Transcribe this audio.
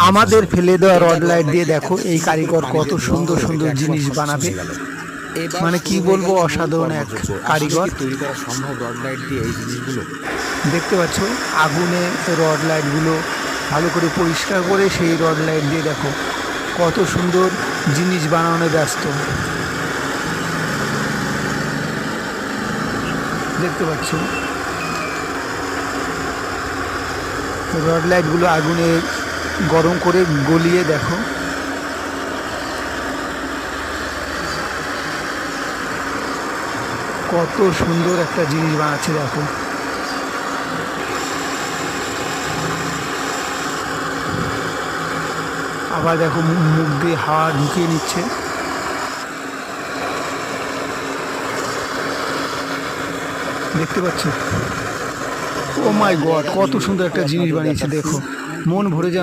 আমাদের ফেলে দেওয়া রড লাইট দিয়ে দেখো এই কারিগর কত সুন্দর সুন্দর জিনিস বানাবে। মানে কি বলবো, অসাধারণ এক কারিগর। তৈরি করা সম্ভব রড লাইট দিয়ে এই জিনিসগুলো? দেখতে পাচ্ছ আগুনে রড লাইটগুলো ভালো করে পরিষ্কার করে সেই রড লাইট দিয়ে দেখো কত সুন্দর জিনিস বানানো ব্যস্ত। দেখতে পাচ্ছ রড লাইটগুলো আগুনে গরম করে গলিয়ে দেখো কত সুন্দর একটা জিনিস বানাচ্ছে। দেখো আবার দেখো মুখ দিয়ে হাওয়া ঢুকিয়ে নিচ্ছে। দেখতে পাচ্ছ, ও মাই গড, কত সুন্দর একটা জিনিস বানিয়েছে। দেখো মন ভরে যাওয়ার